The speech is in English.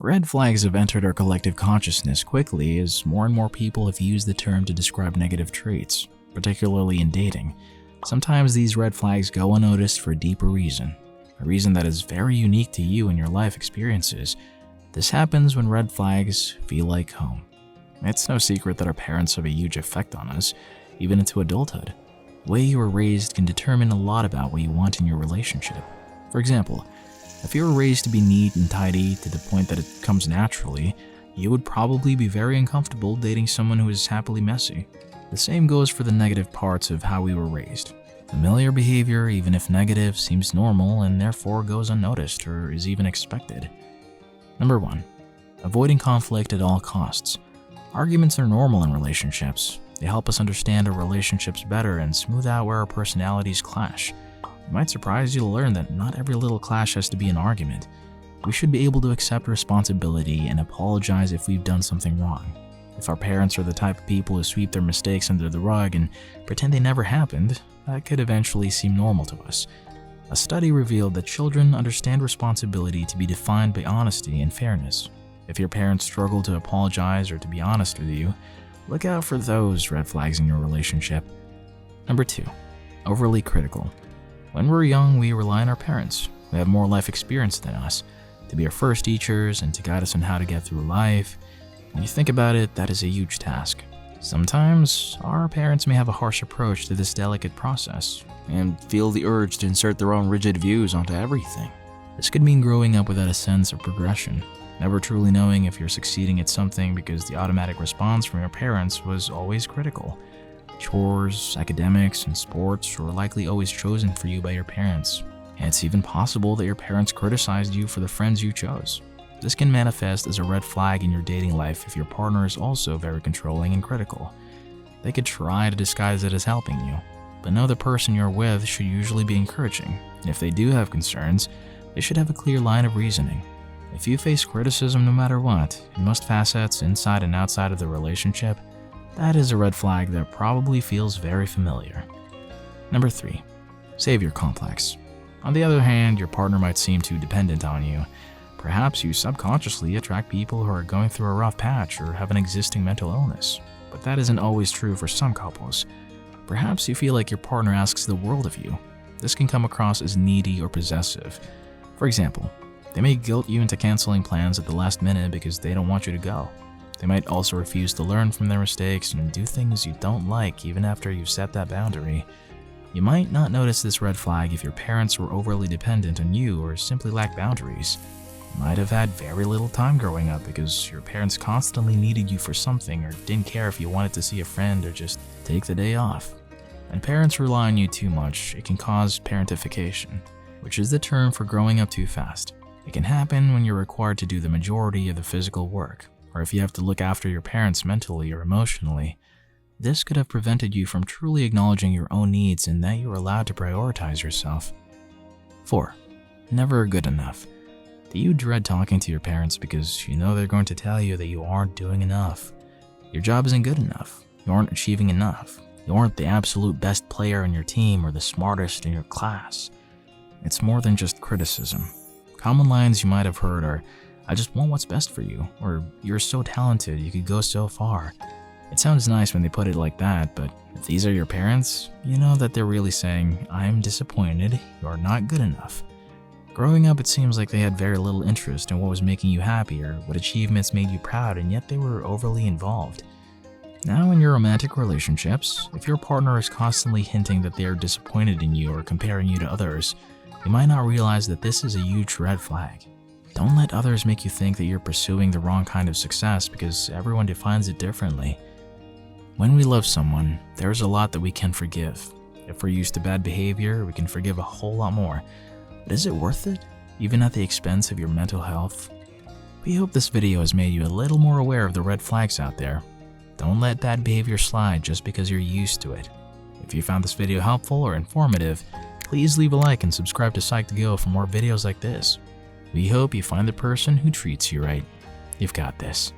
Red flags have entered our collective consciousness quickly as more and more people have used the term to describe negative traits, particularly in dating. Sometimes these red flags go unnoticed for a deeper reason, a reason that is very unique to you and your life experiences. This happens when red flags feel like home. It's no secret that our parents have a huge effect on us, even into adulthood. The way you were raised can determine a lot about what you want in your relationship. For example, if you were raised to be neat and tidy to the point that it comes naturally, you would probably be very uncomfortable dating someone who is happily messy. The same goes for the negative parts of how we were raised. Familiar behavior, even if negative, seems normal and therefore goes unnoticed or is even expected. Number 1. Avoiding conflict at all costs. Arguments are normal in relationships. They help us understand our relationships better and smooth out where our personalities clash. It might surprise you to learn that not every little clash has to be an argument. We should be able to accept responsibility and apologize if we've done something wrong. If our parents are the type of people who sweep their mistakes under the rug and pretend they never happened, that could eventually seem normal to us. A study revealed that children understand responsibility to be defined by honesty and fairness. If your parents struggle to apologize or to be honest with you, look out for those red flags in your relationship. Number 2. Overly critical. When we're young, we rely on our parents, who have more life experience than us, to be our first teachers and to guide us on how to get through life. When you think about it, that is a huge task. Sometimes, our parents may have a harsh approach to this delicate process and feel the urge to insert their own rigid views onto everything. This could mean growing up without a sense of progression, never truly knowing if you're succeeding at something because the automatic response from your parents was always critical. Chores, academics, and sports were likely always chosen for you by your parents. And it's even possible that your parents criticized you for the friends you chose. This can manifest as a red flag in your dating life if your partner is also very controlling and critical. They could try to disguise it as helping you, but know the person you're with should usually be encouraging. And if they do have concerns, they should have a clear line of reasoning. If you face criticism no matter what, in most facets inside and outside of the relationship, that is a red flag that probably feels very familiar. Number 3. Savior complex. On the other hand, your partner might seem too dependent on you. Perhaps you subconsciously attract people who are going through a rough patch or have an existing mental illness, but that isn't always true for some couples. Perhaps you feel like your partner asks the world of you. This can come across as needy or possessive. For example, they may guilt you into canceling plans at the last minute because they don't want you to go. They might also refuse to learn from their mistakes and do things you don't like even after you've set that boundary. You might not notice this red flag if your parents were overly dependent on you or simply lack boundaries. You might have had very little time growing up because your parents constantly needed you for something or didn't care if you wanted to see a friend or just take the day off. When parents rely on you too much, it can cause parentification, which is the term for growing up too fast. It can happen when you're required to do the majority of the physical work, or if you have to look after your parents mentally or emotionally. This could have prevented you from truly acknowledging your own needs and that you were allowed to prioritize yourself. 4. Never good enough. Do you dread talking to your parents because you know they're going to tell you that you aren't doing enough? Your job isn't good enough. You aren't achieving enough. You aren't the absolute best player on your team or the smartest in your class. It's more than just criticism. Common lines you might have heard are, "I just want what's best for you," or "You're so talented, you could go so far." It sounds nice when they put it like that, but if these are your parents, you know that they're really saying, "I'm disappointed, you're not good enough." Growing up, it seems like they had very little interest in what was making you happy or what achievements made you proud, and yet they were overly involved. Now in your romantic relationships, if your partner is constantly hinting that they are disappointed in you or comparing you to others, you might not realize that this is a huge red flag. Don't let others make you think that you're pursuing the wrong kind of success because everyone defines it differently. When we love someone, there's a lot that we can forgive. If we're used to bad behavior, we can forgive a whole lot more. But is it worth it, even at the expense of your mental health? We hope this video has made you a little more aware of the red flags out there. Don't let bad behavior slide just because you're used to it. If you found this video helpful or informative, please leave a like and subscribe to Psych2Go for more videos like this. We hope you find the person who treats you right. You've got this.